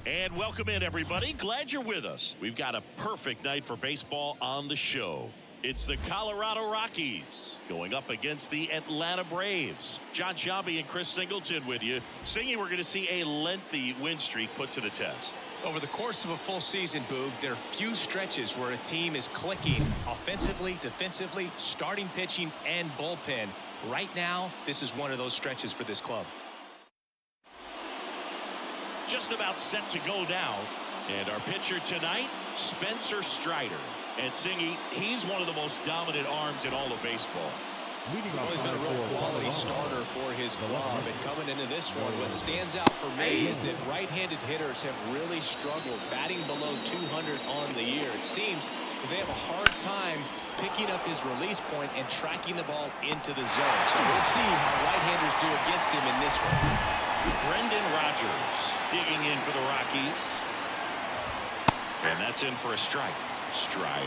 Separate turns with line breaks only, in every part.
And welcome in, everybody. Glad you're with us. We've got a perfect night for baseball on the show. It's the Colorado Rockies going up against the Atlanta Braves. John Sciambi and Chris Singleton with you. Singy, we're going to see a lengthy win streak put to the test.
Over the course of a full season, Boog, there are few stretches where a team is clicking offensively, defensively, starting pitching, and bullpen. Right now, this is one of those stretches for this club.
Just about set to go now. And our pitcher tonight, Spencer Strider. And Singy, he's one of the most dominant arms in all of baseball.
Well, he's been a real quality starter for his club. And coming into this one, what stands out for me is that right-handed hitters have really struggled, batting below 200 on the year. It seems that they have a hard time picking up his release point and tracking the ball into the zone. So we'll see how right-handers do against him in this one.
Brendan Rodgers digging in for the Rockies. And that's in for a strike. Strider.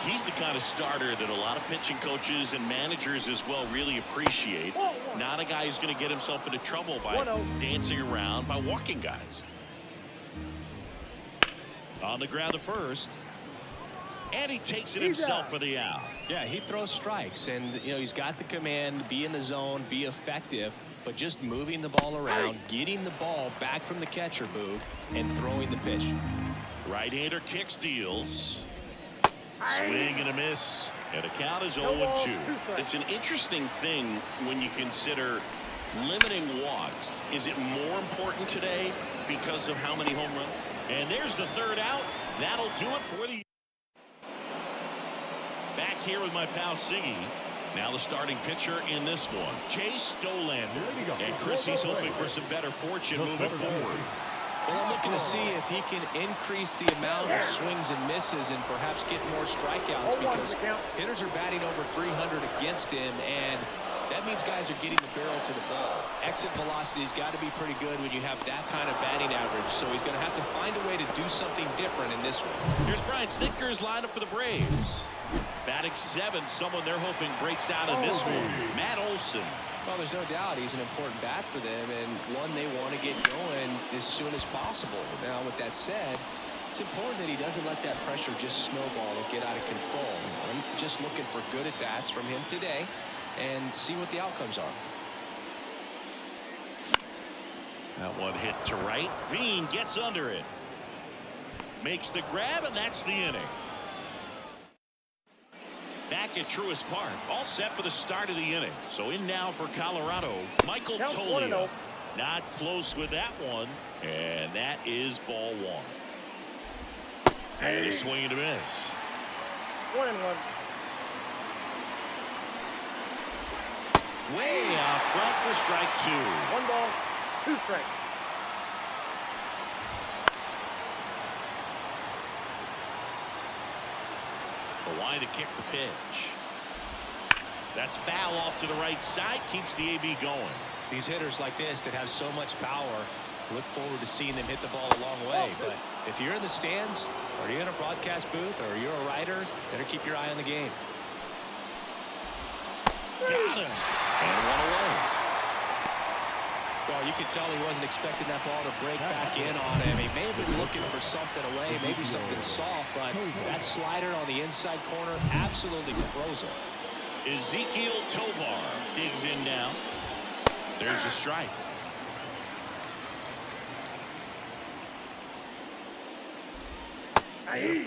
He's the kind of starter that a lot of pitching coaches and managers as well really appreciate. Not a guy who's going to get himself into trouble by dancing around, by walking guys. On the ground to first. And he takes it himself for the out.
Yeah, he throws strikes, and he's got the command, be in the zone, be effective, but just moving the ball around, getting the ball back from the catcher, Boog, and throwing the pitch.
Right-hander kicks, deals. Swing and a miss. And the count is 0-2. It's an interesting thing when you consider limiting walks. Is it more important today because of how many home runs? And there's the third out. That'll do it for the... Back here with my pal Siggy. Now the starting pitcher in this one, Chase Dollander. And Chris, he's hoping for some better fortune moving forward.
Well, I'm looking to see if he can increase the amount of swings and misses and perhaps get more strikeouts, because hitters are batting over 300 against him, and that means guys are getting the barrel to the ball. Exit velocity's got to be pretty good when you have that kind of batting average, so he's going to have to find a way to do something different in this one.
Here's Brian Snitker's lineup for the Braves. Batting 7, someone they're hoping breaks out in this one, Matt Olson.
Well, there's no doubt he's an important bat for them, and one they want to get going as soon as possible. Now, with that said, it's important that he doesn't let that pressure just snowball and get out of control. I'm just looking for good at-bats from him today and see what the outcomes are.
That one hit to right. Veen gets under it. Makes the grab, and that's the inning. Back at Truist Park, all set for the start of the inning. So in now for Colorado, Michael Tolio. Not close with that one, and that is ball 1. And a swing and a miss.
1-1.
Way out front for strike 2.
1 ball, 2 strikes.
Why to kick the pitch. That's foul off to the right side, keeps the AB going.
These hitters like this that have so much power, look forward to seeing them hit the ball a long way. But if you're in the stands, or you're in a broadcast booth, or you're a writer, better keep your eye on the game.
Got him. And 1 away.
Well, you could tell he wasn't expecting that ball to break back in on him. He may have been looking for something away, maybe something soft, but that slider on the inside corner absolutely froze him.
Ezekiel Tovar digs in now. There's the strike.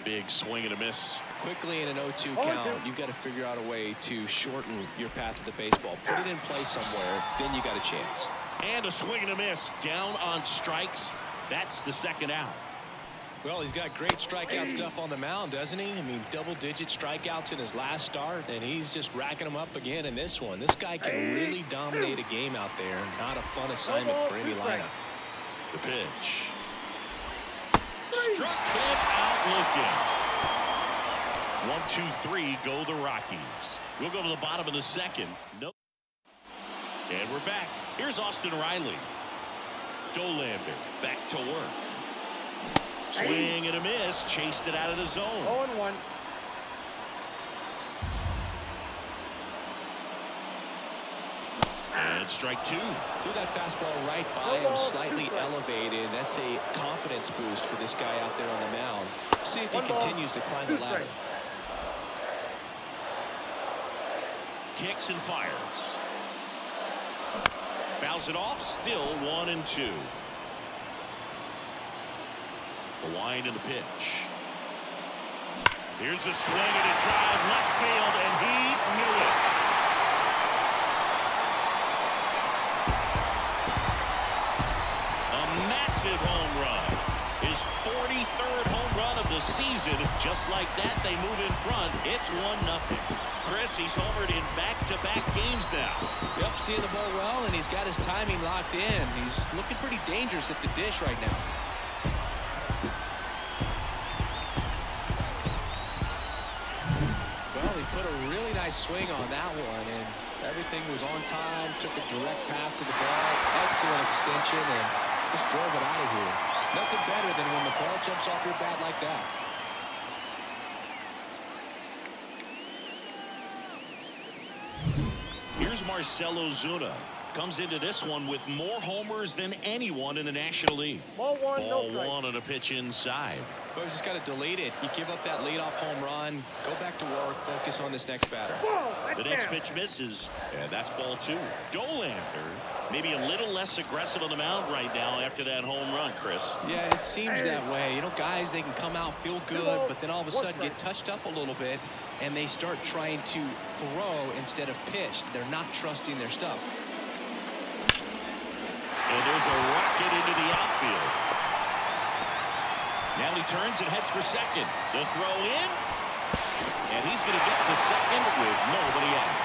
Big swing and a miss.
Quickly in an 0-2 count, you've got to figure out a way to shorten your path to the baseball. Put it in play somewhere, then you got a chance.
And a swing and a miss. Down on strikes. That's the second out.
Well, he's got great strikeout stuff on the mound, doesn't he? I mean, double-digit strikeouts in his last start, and he's just racking them up again in this one. This guy can really dominate a game out there. Not a fun assignment for any lineup.
The pitch. Struck him out looking. 1, 2, 3 go the Rockies. We'll go to the bottom of the second. Nope. And we're back. Here's Austin Riley. Dollander back to work. Swing and a miss. Chased it out of the zone.
0-1.
And And strike two.
Threw that fastball right by him, slightly elevated. That's a confidence boost for this guy out there on the mound. See if he continues to climb the ladder.
Kicks and fires. Fouls it off. Still 1-2. The wind and the pitch. Here's a swing and a drive left field, and he knew it. A massive home run. His 43rd home run of the season. Just like that, they move in front. It's 1-0. Chris, he's homered in back-to-back games now.
Yep, seeing the ball well, and he's got his timing locked in. He's looking pretty dangerous at the dish right now. Well, he put a really nice swing on that one, and everything was on time. Took a direct path to the ball. Excellent extension, and just drove it out of here. Nothing better than when the ball jumps off your bat like that.
Here's Marcell Ozuna. Comes into this one with more homers than anyone in the National League.
Ball one,
Ball
no strike.
one on a pitch inside.
But we just got to delete it. You give up that leadoff home run. Go back to work. Focus on this next batter.
The next pitch misses, and that's ball two. Dollander maybe a little less aggressive on the mound right now after that home run, Chris.
Yeah, it seems that way. You know, guys, they can come out, feel good, but then all of a sudden get touched up a little bit, and they start trying to throw instead of pitch. They're not trusting their stuff.
And there's a rocket into the outfield. Now he turns and heads for second. The throw in, and he's going to get to second with nobody out.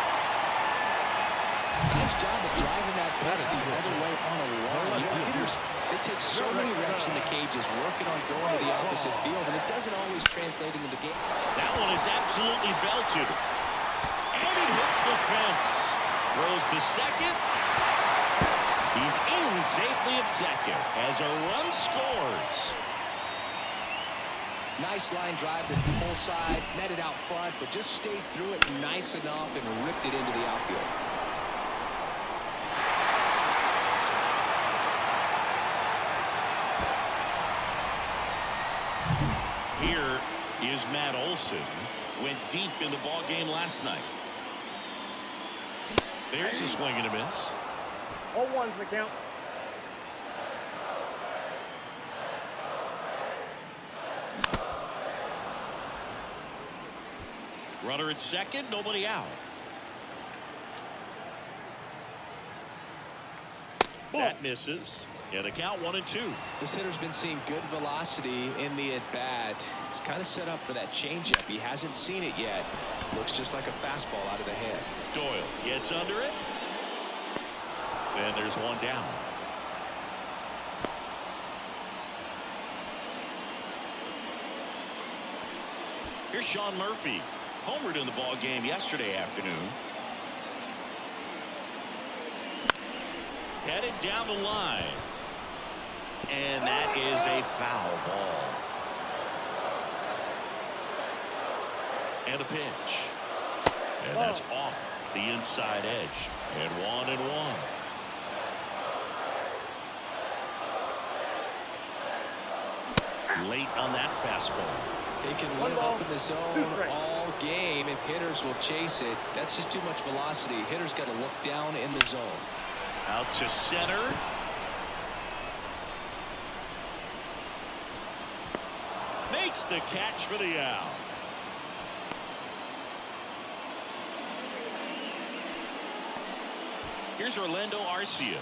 Nice job of driving that pitch the other way on a run. You know, hitters, they take so many reps in the cages, working on going to the opposite field, and it doesn't always translate into the game.
That one is absolutely belted. And it hits the fence. Throws to second. He's in safely at second as a run scores.
Nice line drive to the full side, netted out front, but just stayed through it nice enough and ripped it into the outfield.
Here is Matt Olson. Went deep in the ball game last night. There's a swing and a miss.
0-1's the count.
Runner at second, nobody out. That misses. Yeah, the count 1-2.
This hitter's been seeing good velocity in the at-bat. He's kind of set up for that changeup. He hasn't seen it yet. Looks just like a fastball out of the head.
Doyle gets under it. And there's one down. Here's Sean Murphy. Homered in the ball game yesterday afternoon. Headed down the line. And that is a foul ball. And a pitch. And that's off the inside edge. And 1-1. Late on that fastball.
They can live up in the zone all game if hitters will chase it. That's just too much velocity. Hitters got to look down in the zone.
Out to center. Makes the catch for the out. Here's Orlando Arcia.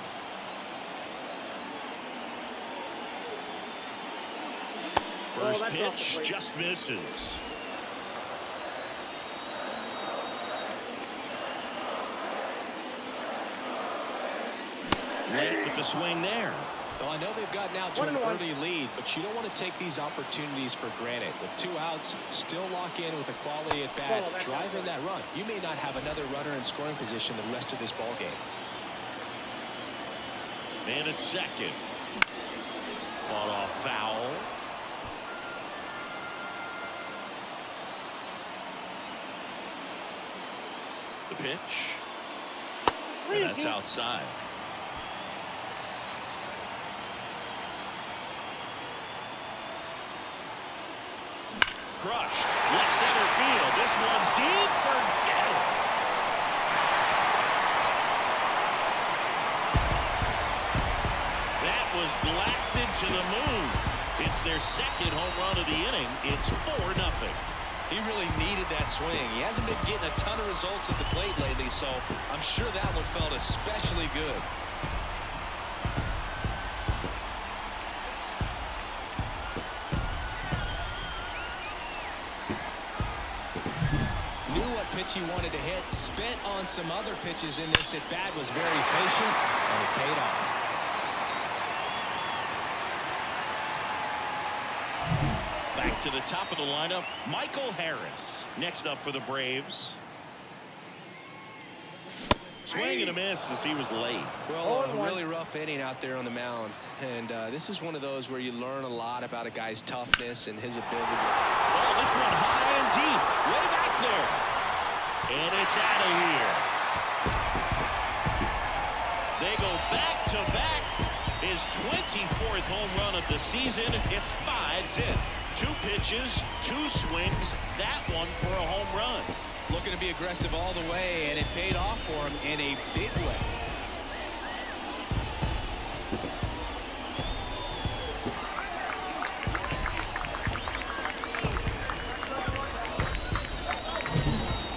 First pitch just misses. Late with the swing there.
Well, I know they've gotten out to an early lead, but you don't want to take these opportunities for granted. With 2 outs, still lock in with a quality at bat, drive in that run. You may not have another runner in scoring position the rest of this ball game.
Man at second. Fought off foul. The pitch. And that's outside. Crushed. Left center field. This one's deep. Forget it. That was blasted to the moon. It's their second home run of the inning. It's 4-0.
He really needed that swing. He hasn't been getting a ton of results at the plate lately, so I'm sure that one felt especially good. Knew what pitch he wanted to hit, spent on some other pitches in this at-bat, was very patient, and it paid off.
Back to the top of the lineup, Michael Harris. Next up for the Braves. Swing and a miss as he was late.
Well, a really rough inning out there on the mound. And this is one of those where you learn a lot about a guy's toughness and his ability.
Oh, this one high and deep. Way back there. And it's out of here. They go back-to-back. His 24th home run of the season. It's 5 zip. 2 pitches, 2 swings, that one for a home run.
Looking to be aggressive all the way, and it paid off for him in a big way.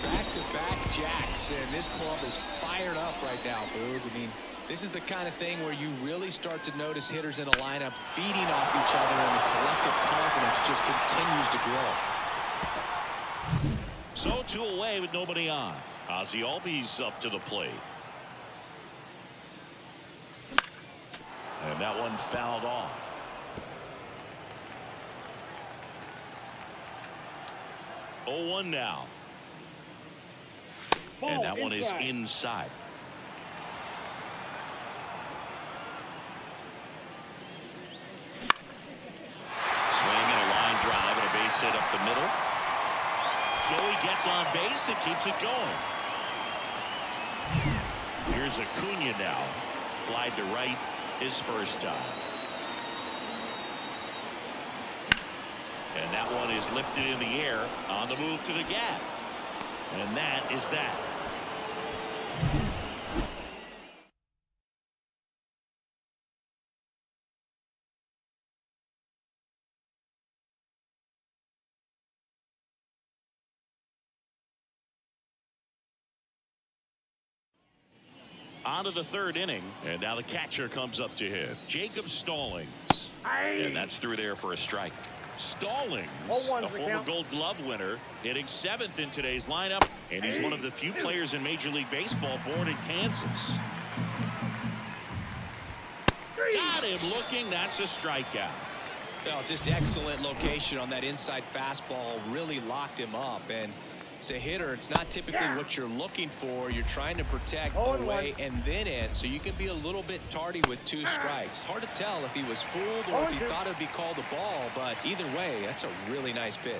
Back-to-back jacks, and this club is fired up right now, Boog. I mean, this is the kind of thing where you really start to notice hitters in a lineup feeding off each other, and the collective confidence just continues to grow.
So 2 away with nobody on. Ozzie Albies up to the plate. And that one fouled off. Oh, 1 now. And that one is inside. Hit up the middle. Joey gets on base and keeps it going. Here's Acuna now. Flied to right his first time. And that one is lifted in the air on the move to the gap. And that is that. On to the 3rd inning, and now the catcher comes up to hit. Jacob Stallings. And that's through there for a strike. Stallings, a former Gold Glove winner, hitting 7th in today's lineup, and he's one of the few players in Major League Baseball born in Kansas. Got him looking. That's a strikeout.
Well, just excellent location on that inside fastball. Really locked him up. And as a hitter, it's not typically what you're looking for. You're trying to protect away and then in, so you can be a little bit tardy with 2 strikes. Hard to tell if he was fooled or if he thought it would be called a ball, but either way, that's a really nice pitch.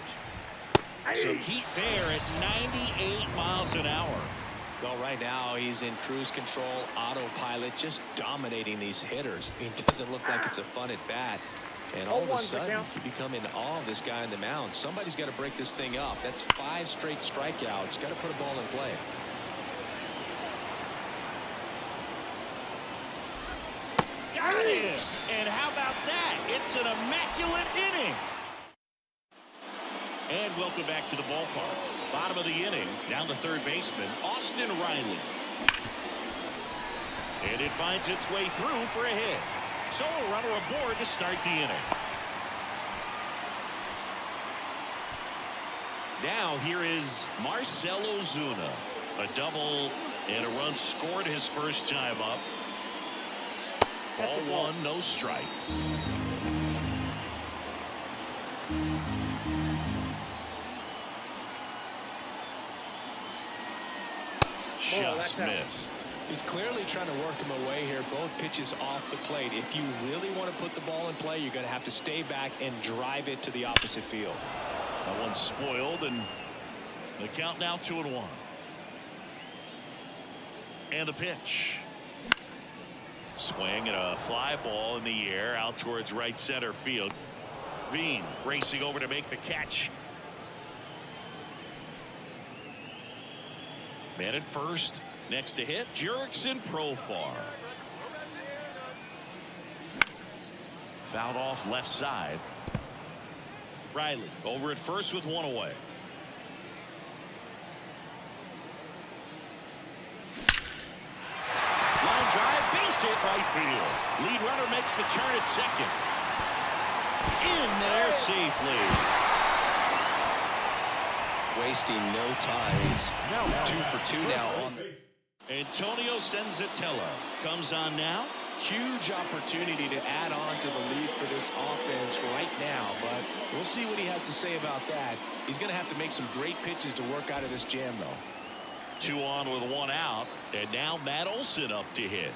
Some heat there at 98 miles an hour.
Well, right now he's in cruise control, autopilot, just dominating these hitters. I mean, it doesn't look like it's a fun at bat. And all of a sudden, you become in awe of this guy on the mound. Somebody's got to break this thing up. That's 5 straight strikeouts. Got to put a ball in play.
Got him! And how about that? It's an immaculate inning. And welcome back to the ballpark. Bottom of the inning, down to 3rd baseman, Austin Riley. And it finds its way through for a hit. So a runner aboard to start the inning. Now here is Marcell Ozuna. A double and a run scored his first time up. Ball 1, no strikes. Just missed.
He's clearly trying to work him away here. Both pitches off the plate. If you really want to put the ball in play, you're going to have to stay back and drive it to the opposite field.
That one's spoiled, and the count now 2-1. And the pitch. Swing and a fly ball in the air out towards right center field. Veen racing over to make the catch. Man at first. Next to hit, Jurickson Profar. Fouled off left side. Riley over at first with one away. Line drive, base hit right field. Lead runner makes the turn at second. In there safely.
Wasting no time. He's 2 for 2 now on.
Antonio Senzatella comes on now.
Huge opportunity to add on to the lead for this offense right now, but we'll see what he has to say about that. He's going to have to make some great pitches to work out of this jam, though.
2 on with 1 out, and now Matt Olson up to hit.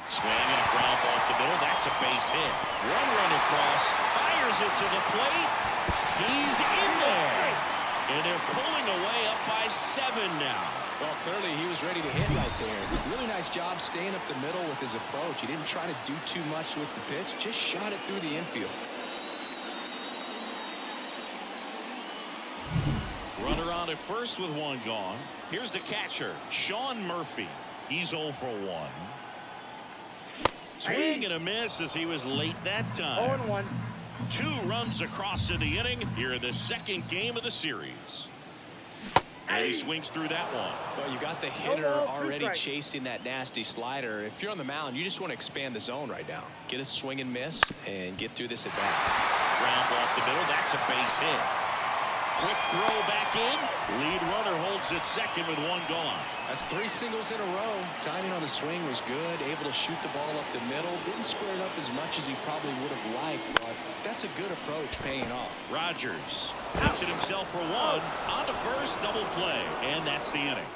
Swing and a ground ball up the middle. That's a base hit. 1 run across, fires it to the plate. He's in there, and they're pulling away up by 7 now.
Well, clearly he was ready to hit right there. Really nice job staying up the middle with his approach. He didn't try to do too much with the pitch, just shot it through the infield.
Runner on at first with 1 gone. Here's the catcher, Sean Murphy. He's 0 for 1. Swing and a miss as he was late that time.
0-1.
2 runs across in the inning here in the second game of the series. And he swings through that one.
Well, you got the hitter already chasing that nasty slider. If you're on the mound, you just want to expand the zone right now. Get a swing and miss and get through this at bat.
Ground ball up the middle. That's a base hit. Quick throw back in. Lead runner holds at second with 1 gone.
That's 3 singles in a row. Timing on the swing was good. Able to shoot the ball up the middle. Didn't square it up as much as he probably would have liked, but that's a good approach paying off.
Rogers takes it himself for 1. On to first, double play, and that's the inning.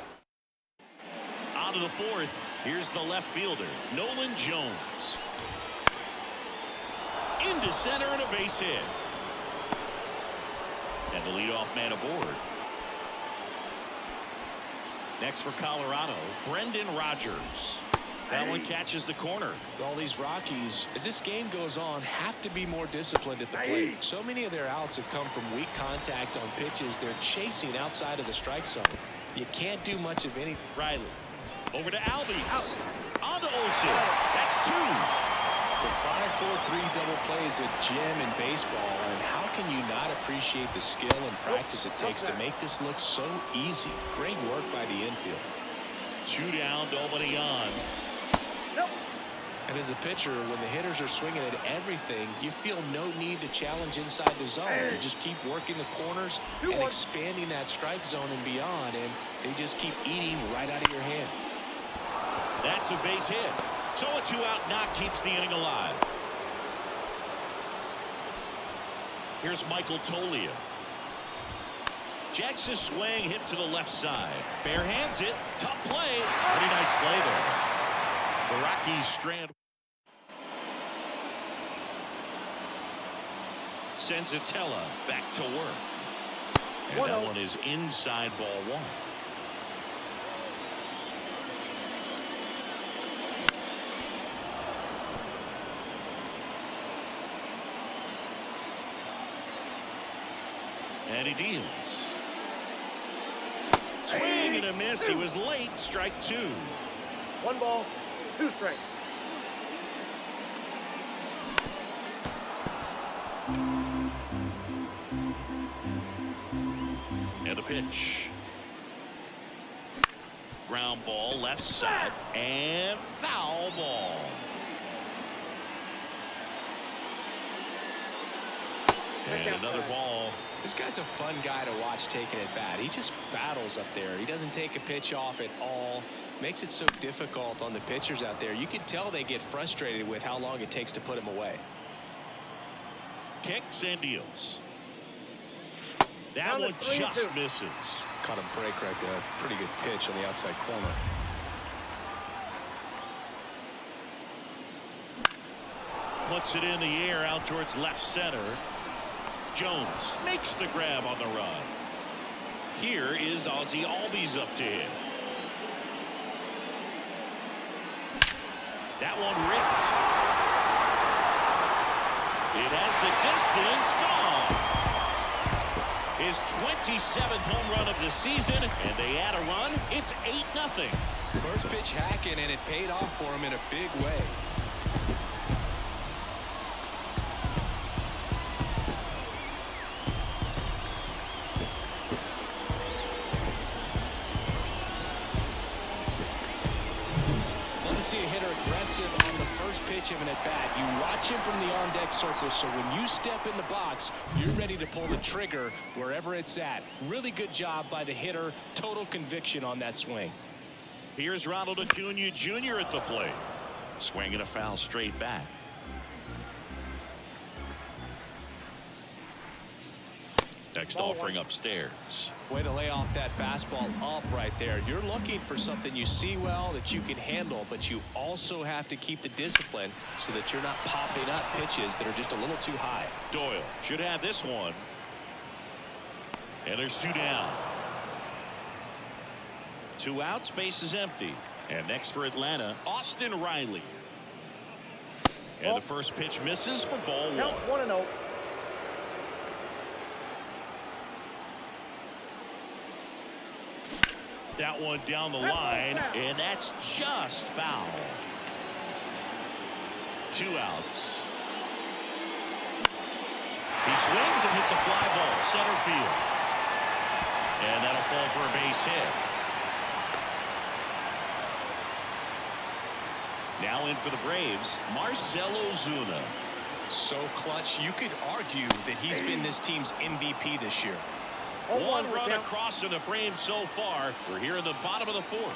On to the 4th. Here's the left fielder, Nolan Jones. Into center and a base hit. And the leadoff man aboard. Next for Colorado, Brenton Rodgers. That one catches the corner.
All these Rockies, as this game goes on, have to be more disciplined at the plate. So many of their outs have come from weak contact on pitches they're chasing outside of the strike zone. You can't do much of any.
Riley over to Albies. On to Olson. That's 2.
The 5-4-3 double play is a gem in baseball, and how can you not appreciate the skill and practice it takes to make this look so easy? Great work by the infield.
2 down, nobody on.
And as a pitcher, when the hitters are swinging at everything, you feel no need to challenge inside the zone. You just keep working the corners and expanding that strike zone and beyond, and they just keep eating right out of your hand.
That's a base hit. So a 2-out knock keeps the inning alive. Here's Michael Toglia. Jacks a swing, hit to the left side. Bare hands it. Tough play. Pretty nice play there. The Rockies strand. Senzatella back to work. And that one is inside ball 1. And he deals. Swing and a miss. He was late. Strike 2.
1 ball, 2 strikes.
And a pitch. Ground ball left side and foul ball. And another ball.
This guy's a fun guy to watch taking at bat. He just battles up there. He doesn't take a pitch off at all. Makes it so difficult on the pitchers out there. You can tell they get frustrated with how long it takes to put him away.
Kicks and deals. That one just misses.
Caught a break right there. Pretty good pitch on the outside corner.
Puts it in the air out towards left center. Jones makes the grab on the run. Here is Ozzie Albies up to him. That one ripped. It has the distance gone. His 27th home run of the season, and they add a run. It's 8-0.
First pitch hacking, and it paid off for him in a big way. See a hitter aggressive on the first pitch of an at-bat. You watch him from the on-deck circle, so when you step in the box, you're ready to pull the trigger wherever it's at. Really good job by the hitter. Total conviction on that swing.
Here's Ronald Acuna Jr. at the plate. Swinging a foul straight back. Next offering upstairs.
Way to lay off that fastball up right there. You're looking for something you see well that you can handle, but you also have to keep the discipline so that you're not popping up pitches that are just a little too high.
Doyle should have this one. And there's 2 down. 2 outs, base is empty. And next for Atlanta, Austin Riley. And the first pitch misses for ball 1.
Count 1-0.
That one down the line, and that's just foul. 2 outs. He swings and hits a fly ball center field, and that'll fall for a base hit. Now in for the Braves, Marcell Ozuna.
So clutch, you could argue that he's been this team's MVP this year.
One run across in the frame so far. We're here in the bottom of the 4th.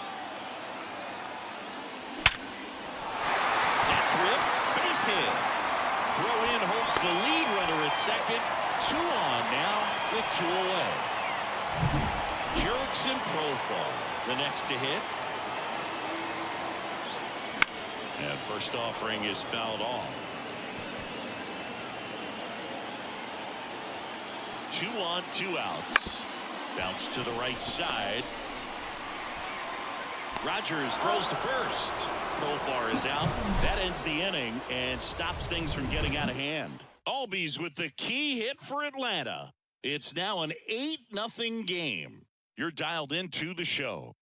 That's ripped. Base hit. Throw in holds the lead runner at second. 2 on now with 2 away. Jurickson Profar the next to hit. And first offering is fouled off. 2 on, 2 outs. Bounce to the right side. Rogers throws to first. Profar is out. That ends the inning and stops things from getting out of hand. Albies with the key hit for Atlanta. It's now an 8-0 game. You're dialed into the show.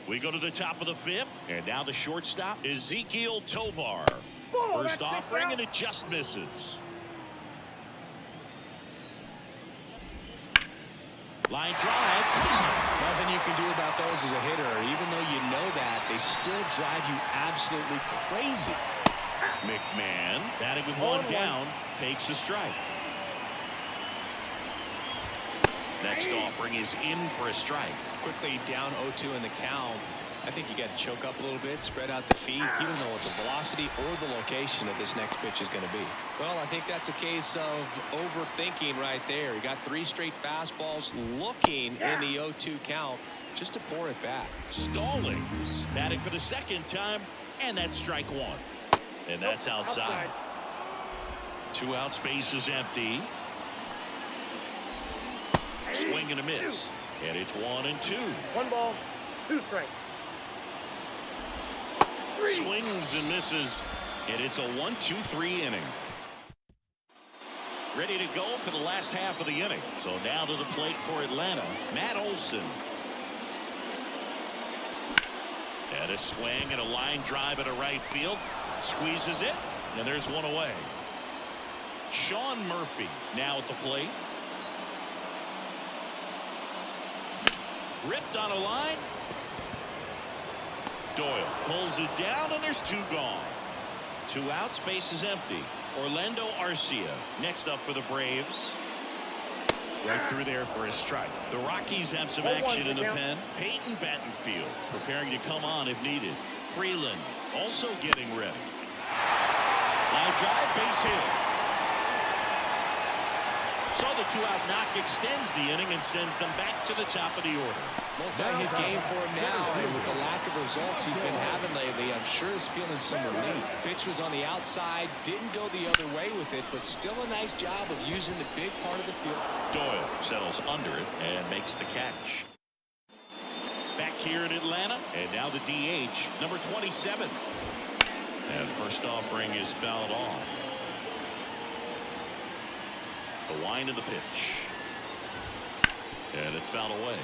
We go to the top of the 5th, and now the shortstop, Ezequiel Tovar. First offering, and it just misses. Line drive.
Nothing you can do about those as a hitter. Even though you know that, they still drive you absolutely crazy.
McMahon, batting with 1 down, takes a strike. Next offering is in for a strike.
Quickly down 0-2 in the count. I think you got to choke up a little bit, spread out the feet, even though it's the velocity or the location that this next pitch is going to be. Well, I think that's a case of overthinking right there. You got 3 straight fastballs looking in the 0-2 count just to pour it back.
Stallings batting for the 2nd time, and that's strike 1. And that's outside. 2 outs, base is empty. Swing and a miss. And it's 1-2.
1 ball, 2 strikes.
Swings and misses, and it's a 1-2-3 inning. Ready to go for the last half of the inning. So now to the plate for Atlanta, Matt Olson. And a swing and a line drive at a right field. Squeezes it, and there's 1 away. Sean Murphy now at the plate. Ripped on a line. Doyle pulls it down, and there's 2 gone. 2 outs, base is empty. Orlando Arcia next up for the Braves. Right through there for a strike. The Rockies have some action in the pen. Peyton Battenfield preparing to come on if needed. Freeland also getting ready. Line drive, base hit. So the 2-out knock extends the inning and sends them back to the top of the order.
Multi-hit game for him now, and with the lack of results he's been having lately, I'm sure he's feeling some relief. Pitch was on the outside, didn't go the other way with it, but still a nice job of using the big part of the field.
Doyle settles under it and makes the catch. back here in Atlanta. And now the DH, number 27. And first offering is fouled off. The wind of the pitch. And it's fouled away.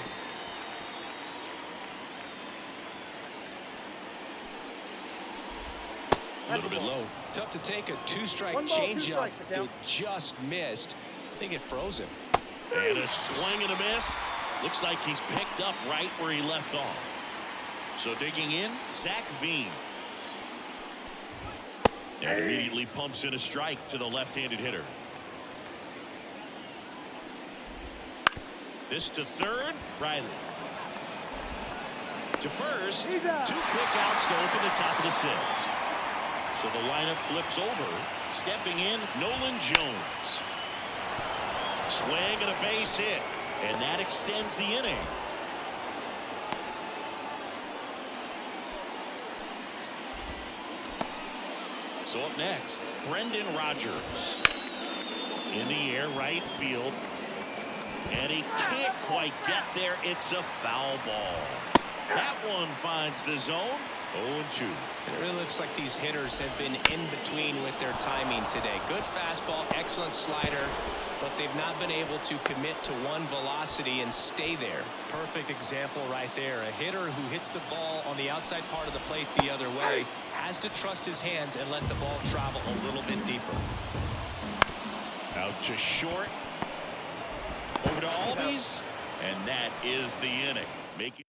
A little bit low. Tough to take a two-strike changeup that just missed. I think it froze him.
And a swing and a miss. Looks like he's picked up right where he left off. So digging in, Zach Veen. And immediately pumps in a strike to the left-handed hitter. This to third, Riley. To first, 2 quick outs to open the top of the 6th. So the lineup flips over. Stepping in, Nolan Jones. Swing and a base hit. And that extends the inning. So up next, Brendan Rodgers. In the air, right field. And he can't quite get there. It's a foul ball. That one finds the zone. 0-2.
It really looks like these hitters have been in between with their timing today. Good fastball, excellent slider, but they've not been able to commit to one velocity and stay there. Perfect example right there. A hitter who hits the ball on the outside part of the plate the other way has to trust his hands and let the ball travel a little bit deeper.
Out to short. Over to Albies. And that is the inning. Making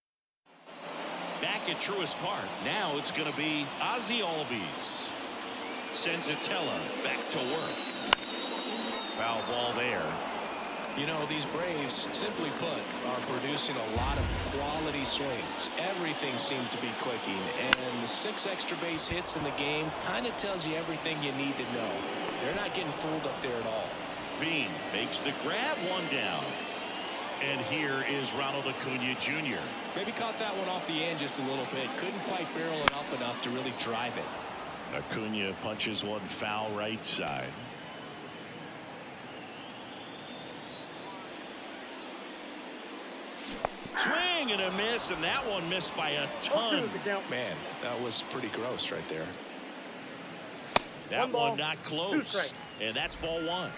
back at Truist Park. Now it's going to be Ozzie Albies. Senzatella back to work. Foul ball there.
You know, these Braves, simply put, are producing a lot of quality swings. Everything seems to be clicking, and the 6 extra base hits in the game kind of tells you everything you need to know. They're not getting fooled up there at all.
Veen makes the grab, 1 down. And here is Ronald Acuna Jr.
Maybe caught that one off the end just a little bit. Couldn't quite barrel it up enough to really drive it.
Acuna punches one foul right side. Swing and a miss, and that one missed by a ton.
Man, that was pretty gross right there.
That one not close. And that's ball 1.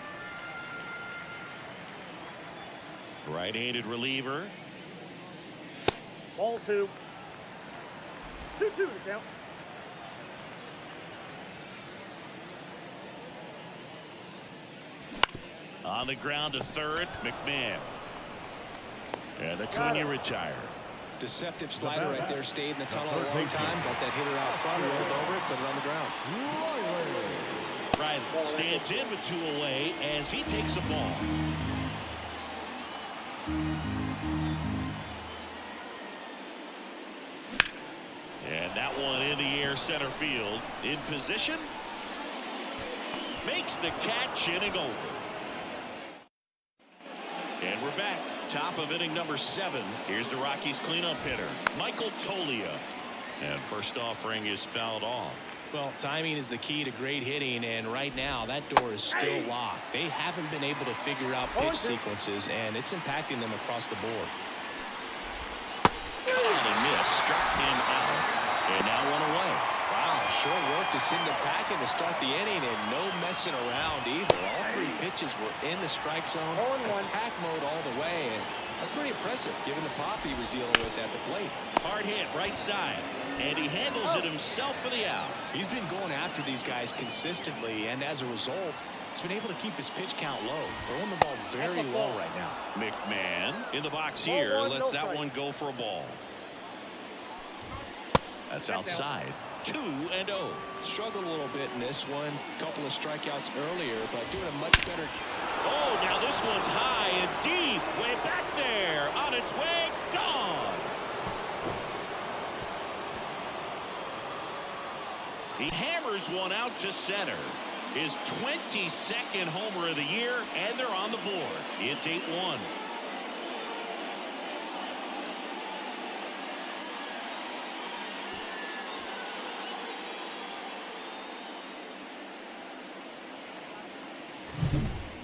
Right-handed reliever.
Ball 2. 2-2 to count.
On the ground to third, McMahon. And Acuna retired.
Deceptive slider right there. Stayed in the tunnel a long time. Got that hitter out front, rolled over it, put it on the ground.
Riley stands in with 2 away as he takes a ball. And that one in the air, center field. In position. Makes the catch, inning over. And we're back. Top of inning number 7. Here's the Rockies cleanup hitter, Michael Toglia. And first offering is fouled off.
Well, timing is the key to great hitting, and right now that door is still locked. They haven't been able to figure out pitch sequences, and it's impacting them across the board.
Caught and missed, struck him out, and now 1 away.
Wow, short work to send the pack in to start the inning, and no messing around either. All 3 pitches were in the strike zone, attack mode all the way, and that's pretty impressive given the pop he was dealing with at the plate.
Hard hit right side, and he handles it himself for the out.
He's been going after these guys consistently, and as a result, he's been able to keep his pitch count low, throwing the ball very low right now.
McMahon in the box here, lets that one go for a ball. That's outside. 2-0.
Struggled a little bit in this one. Couple of strikeouts earlier, but doing a much better.
Oh, now this one's high and deep. Way back there. On its way. Gone. He hammers one out to center. His 22nd homer of the year, and they're on the board. It's 8-1.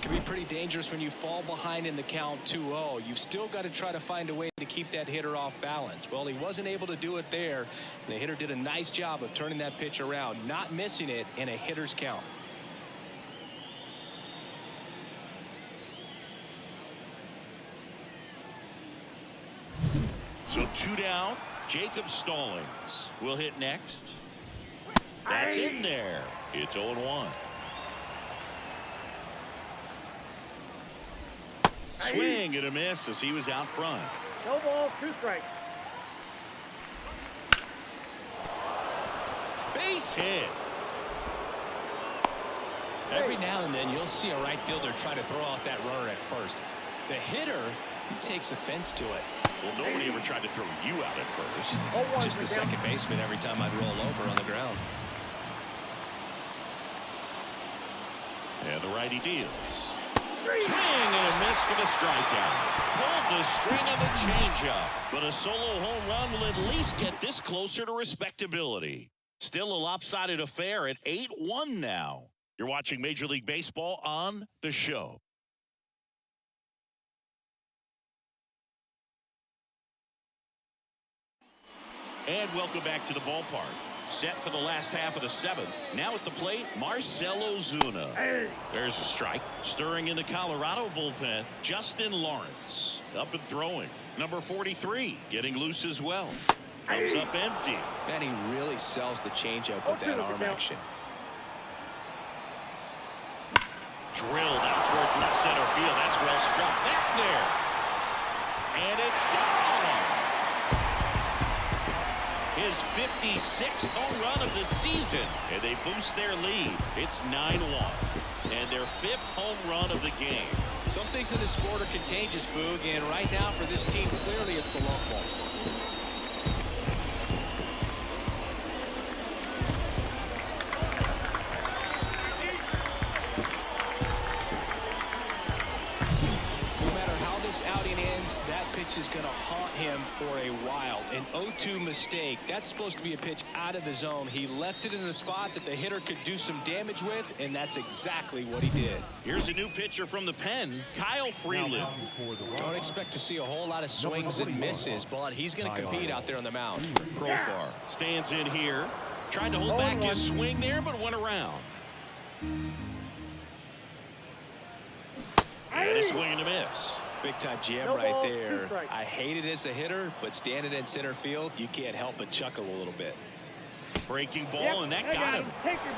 Can be pretty dangerous when you fall behind in the count 2-0. You've still got to try to find a way to keep that hitter off balance. Well, he wasn't able to do it there. And the hitter did a nice job of turning that pitch around, not missing it in a hitter's count.
So 2 down. Jacob Stallings will hit next. That's in there. It's 0-1. Swing and a miss as he was out front.
No ball, 2 strikes.
Base hit.
Every now and then you'll see a right fielder try to throw out that runner at first. The hitter, he takes offense to it.
Well, nobody ever tried to throw you out at first.
Just the second baseman every time I'd roll over on the ground.
And the righty deals. Swing and a miss for the strikeout. Pulled the string of the changeup. But a solo home run will at least get this closer to respectability. Still a lopsided affair at 8-1 now. You're watching Major League Baseball on The Show. And welcome back to the ballpark. Set for the last half of the 7th. Now at the plate, Marcell Ozuna. There's a strike. Stirring in the Colorado bullpen, Justin Lawrence. Up and throwing. Number 43, getting loose as well. Comes up empty.
And he really sells the changeup with that arm action.
Drilled out towards left center field. That's well struck. Back there. And it's gone. His 56th home run of the season. And they boost their lead. It's 9-1. And their 5th home run of the game.
Some things in this sport are contagious, Boog. And right now for this team, clearly it's the long ball. Outing ends, that pitch is going to haunt him for a while. An 0-2 mistake. That's supposed to be a pitch out of the zone. He left it in a spot that the hitter could do some damage with, and that's exactly what he did.
Here's a new pitcher from the pen, Kyle Freeland.
Don't expect to see a whole lot of swings and misses, but he's going to compete out there on the mound.
Profar stands in here. Tried to hold back his swing there, but went around. And a swing and a miss.
Big time jam right there. I hate it as a hitter, but standing in center field, you can't help but chuckle a little bit.
Breaking ball, and that got him.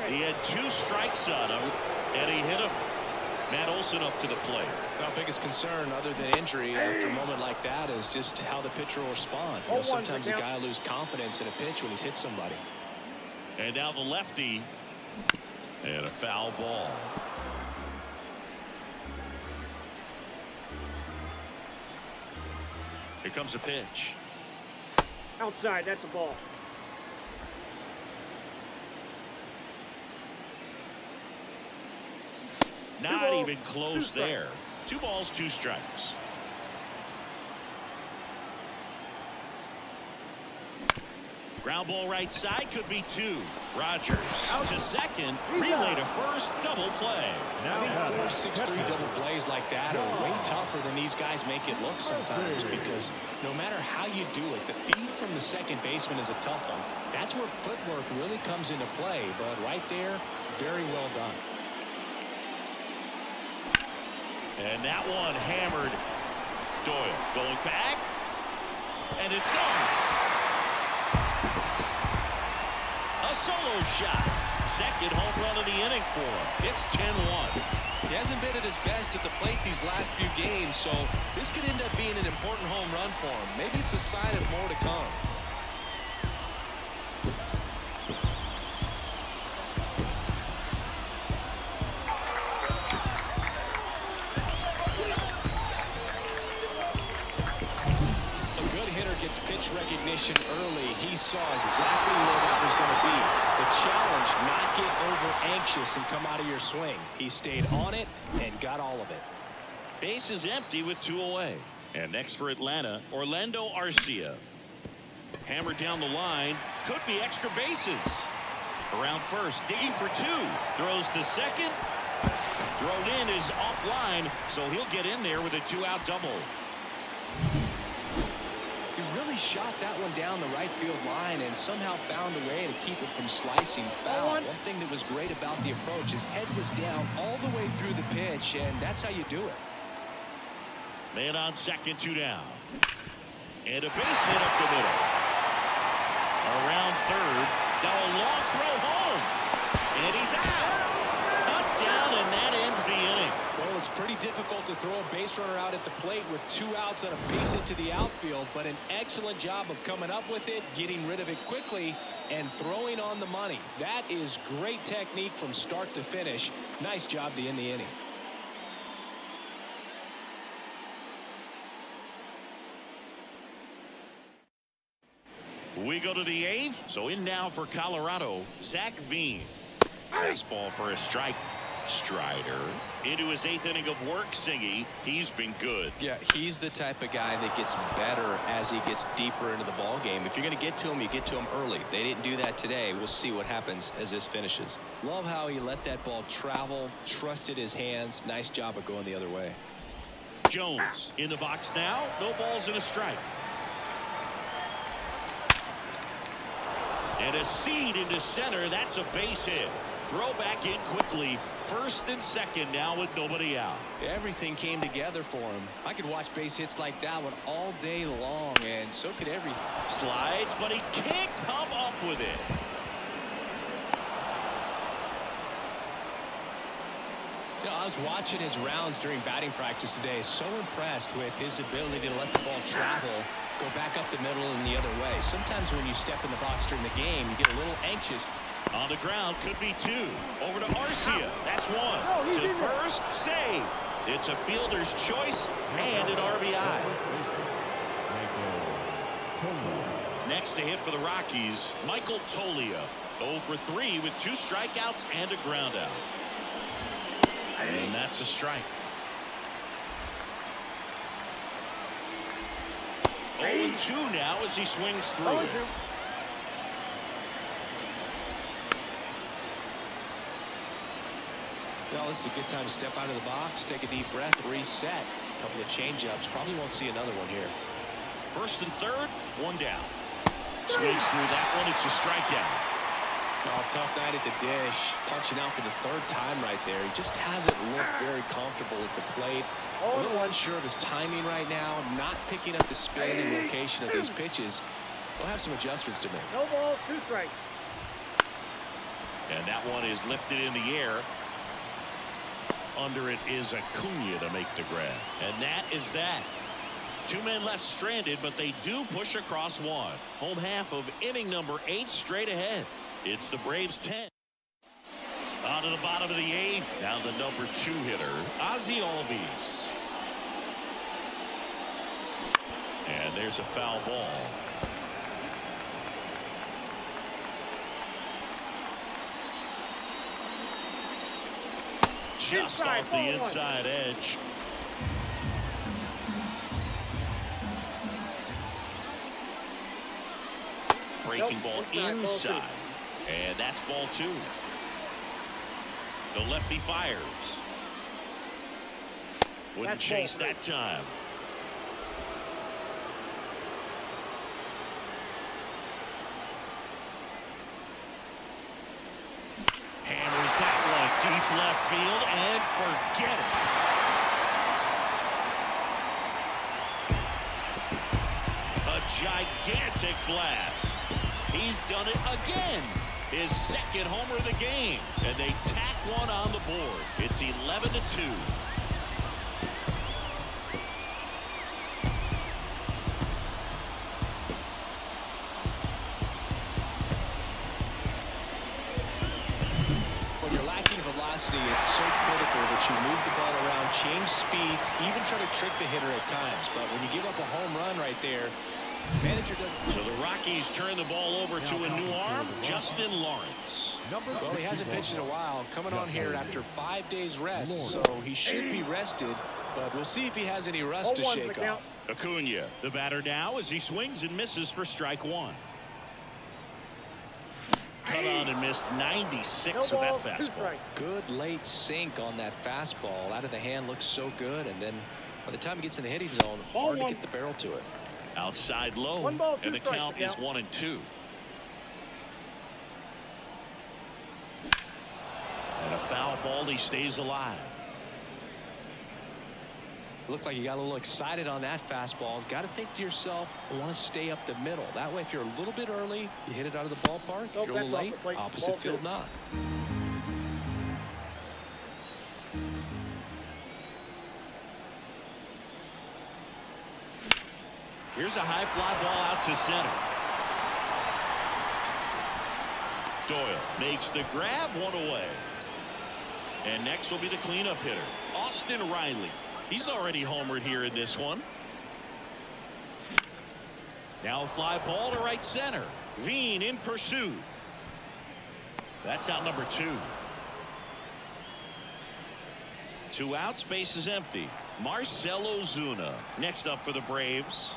He had 2 strikes on him, and he hit him. Matt Olson up to the plate.
Our biggest concern, other than injury, after a moment like that, is just how the pitcher will respond. You know, sometimes a guy will lose confidence in a pitch when he's hit somebody.
And now the lefty, and a foul ball. Here comes a pitch.
Outside, that's a ball.
Not even close there. 2 balls, 2 strikes. Ground ball right side, could be 2. Rogers out to second, relay to first, double play.
I think 4-6-3 double plays like that are way tougher than these guys make it look sometimes, because no matter how you do it, the feed from the second baseman is a tough one. That's where footwork really comes into play, but right there, very well done.
And that one hammered. Doyle going back, and it's gone. A solo shot. Second home run of the inning for him. It's 10-1.
He hasn't been at his best at the plate these last few games, so this could end up being an important home run for him. Maybe it's a sign of more to come. Pitch recognition early. He saw exactly where that was going to be. The challenge, not get over anxious and come out of your swing. He stayed on it and got all of it.
Base is empty with 2 away. And next for Atlanta, Orlando Arcia. Hammered down the line. Could be extra bases. Around first, digging for 2. Throws to second. Thrown in is offline, so he'll get in there with a 2-out double.
He really shot that one down the right field line and somehow found a way to keep it from slicing foul. One thing that was great about the approach, his head was down all the way through the pitch, and that's how you do it.
Man on second, 2 down. And a base hit up the middle. Around third. Now a long throw home. And he's out. Not down, and that ends the inning.
Well, it's pretty difficult to throw a base runner out at the plate with 2 outs and a base hit to the outfield, but an excellent job of coming up with it, getting rid of it quickly, and throwing on the money. That is great technique from start to finish. Nice job to end the inning.
We go to the 8th. So in now for Colorado, Zach Veen. Fastball for a strike. Strider into his 8th inning of work. Singy, he's been good.
Yeah, he's the type of guy that gets better as he gets deeper into the ball game. If you're going to get to him, you get to him early. They didn't do that today. We'll see what happens as this finishes. Love how he let that ball travel, trusted his hands. Nice job of going the other way.
Jones in the box now. No balls and a strike. And a seed into center. That's a base hit. Throw back in quickly. First and second now with nobody out.
Everything came together for him. I could watch base hits like that one all day long, and so could every.
Slides, but he can't come up with it.
You know, I was watching his rounds during batting practice today. So impressed with his ability to let the ball travel, go back up the middle and the other way. Sometimes when you step in the box during the game, you get a little anxious.
On the ground, could be 2. Over to Arcia. That's 1. To first, save. It's a fielder's choice and an RBI. Next to hit for the Rockies, Michael Toglia. 0 for 3 with 2 strikeouts and a groundout. And that's a strike. 0-2 now as he swings through it.
Well, this is a good time to step out of the box, take a deep breath, reset. A couple of change-ups. Probably won't see another one here.
First and third, 1 down. Swings through that one. It's a strikeout.
Oh, tough night at the dish. Punching out for the 3rd time right there. He just hasn't looked very comfortable at the plate. A little unsure of his timing right now. Not picking up the spin and location of these pitches. We'll have some adjustments to make.
No ball, 2 strikes.
And that one is lifted in the air. Under it is Acuna to make the grab. And that is that. 2 men left stranded, but they do push across 1. Home half of inning number 8 straight ahead. It's the Braves 10. On to the bottom of the 8th. Now the number 2 hitter, Ozzie Albies. And there's a foul ball. Just off the inside edge. Breaking ball inside. And that's ball 2. The lefty fires. Wouldn't chase that time. Hammers that one deep left field and forget it. A gigantic blast. He's done it again. His 2nd homer of the game. And they tack one on the board. It's 11-2.
When you're lacking velocity, it's so critical that you move the ball around, change speeds, even try to trick the hitter at times. But when you give up a home run right there, manager doesn't.
So the Rockies turn the ball over to a new arm, Justin Lawrence.
Well, he hasn't pitched in a while, coming on here after 5 days rest, so he should be rested, but we'll see if he has any rust to shake off.
Acuna, the batter now as he swings and misses for strike 1. cut on and missed 96
No
with
ball,
that
2
fastball.
strikes.
Good late sink on that fastball. Out of the hand looks so good, and then by the time it gets in the hitting zone,
Ball
hard to
1.
get the barrel to it.
Outside low,
1 ball, 2
and the
strikes,
count is 1-2. And a foul ball, he stays alive.
Looked like you got a little excited on that fastball. Got to think to yourself, I want to stay up the middle. That way, if you're a little bit early, you hit it out of the ballpark.
Nope,
If you're a little
that's off
late,
the plate.
opposite
Ball
field
2.
not.
Here's a high fly ball out to center. Doyle makes the grab, 1 away. And next will be the cleanup hitter, Austin Riley. He's already homered here in this one. Now a fly ball to right center. Veen in pursuit. That's out number 2. 2 outs, base is empty. Marcell Ozuna next up for the Braves.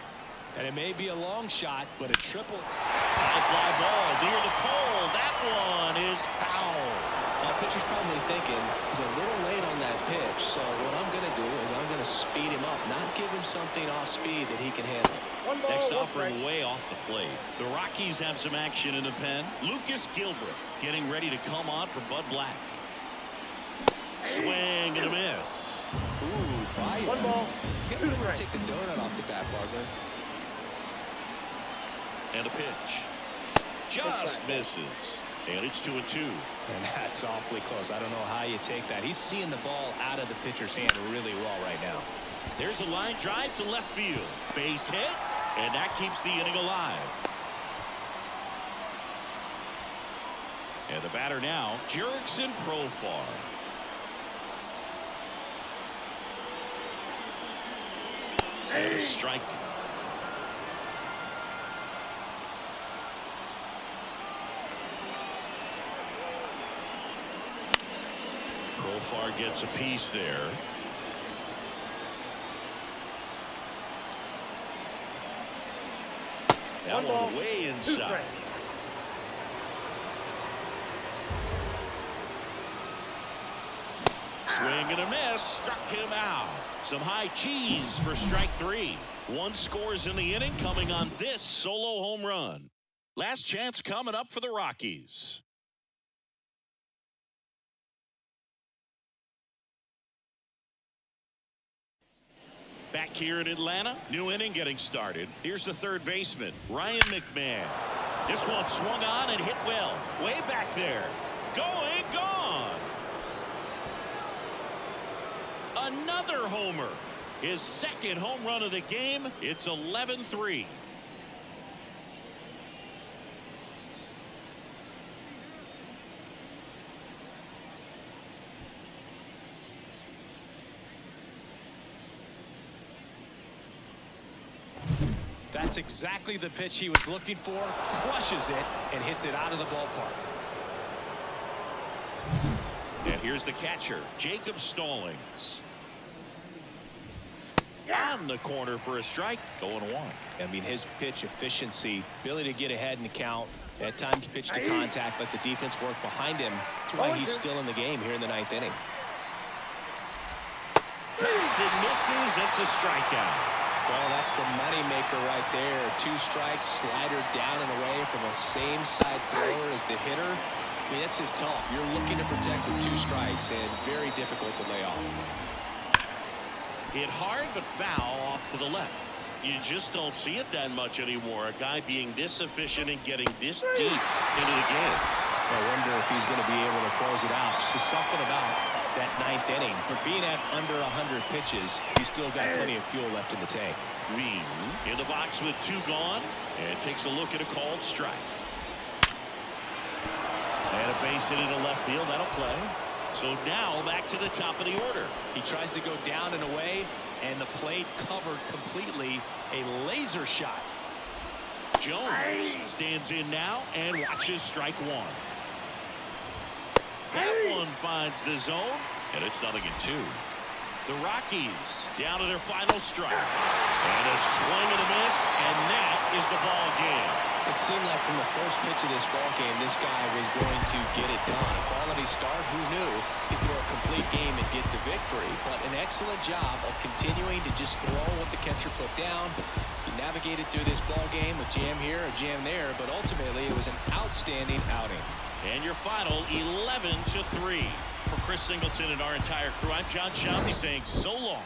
And it may be a long shot, but a triple.
High fly ball near the pole. That one is foul.
Now, pitcher's probably thinking he's a little late on that pitch, so what I'm going to do is I'm going to speed him up, not give him something off speed that he can handle.
1 ball,
Next
1
offering
strike.
way off the plate. The Rockies have some action in the pen. Lucas Gilbert getting ready to come on for Bud Black. Swing and a miss.
Ooh, fire.
1 ball,
You got
2
to
strikes.
take the donut off the bat, partner.
And a pitch. Just misses. And it's 2-2.
And that's awfully close. I don't know how you take that. He's seeing the ball out of the pitcher's hand really well right now.
There's a line drive to left field. Base hit. And that keeps the inning alive. And the batter now, Jurickson Profar. And a strike. Profar gets a piece there. That
1 ball,
one way
2
inside.
strikes.
Swing and a miss. Struck him out. Some high cheese for strike 3. 1 scores in the inning coming on this solo home run. Last chance coming up for the Rockies. Back here in Atlanta, new inning getting started. Here's the third baseman, Ryan McMahon. This one swung on and hit well. Way back there. Going, gone. Another homer. His second home run of the game. It's 11-3.
That's exactly the pitch he was looking for. Crushes it and hits it out of the ballpark.
And here's the catcher, Jacob Stallings. On the corner for a strike, 0-1.
I mean, his pitch efficiency, ability to get ahead in the count, at times pitch to contact, let the defense work behind him. That's why he's still in the game here in the 9th inning.
It misses. It's a strikeout.
Well, that's the moneymaker right there. 2 strikes, slider down and away from the same side thrower as the hitter. I mean, that's just tough. You're looking to protect with 2 strikes and very difficult to lay off.
Hit hard but foul off to the left. You just don't see it that much anymore. A guy being this efficient and getting this deep into the game.
I wonder if he's going to be able to close it out. It's just something about that 9th inning. For being at under 100 pitches, he's still got plenty of fuel left in the tank.
Veen in the box with 2 gone and takes a look at a called strike. And a base hit into left field. That'll play. So now back to the top of the order.
He tries to go down and away, and the plate covered completely. A laser shot.
Jones stands in now and watches strike 1. That one finds the zone, and it's 0-2. The Rockies down to their final strike. And a swing and a miss, and that is the ball game.
It seemed like from the first pitch of this ball game, this guy was going to get it done. A quality start, who knew? He'd throw a complete game and get the victory. But an excellent job of continuing to just throw what the catcher put down. He navigated through this ball game with jam here, a jam there, but ultimately it was an outstanding outing.
And your final 11-3. For Chris Singleton and our entire crew, I'm John Shelby saying so long.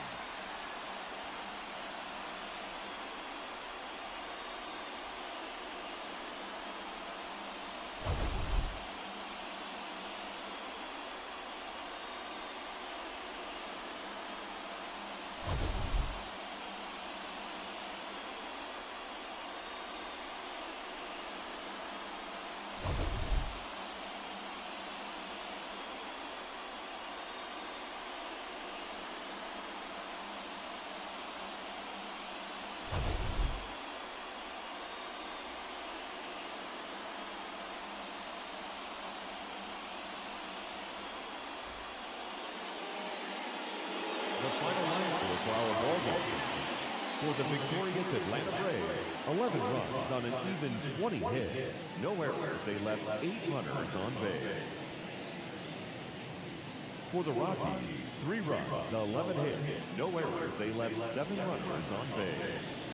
The final line for our ball game. For the victorious Atlanta Braves, 11 runs on an even 20 hits. No errors, they left 8 runners on base. For the Rockies, 3 runs, 11 hits. No errors, they left 7 runners on base.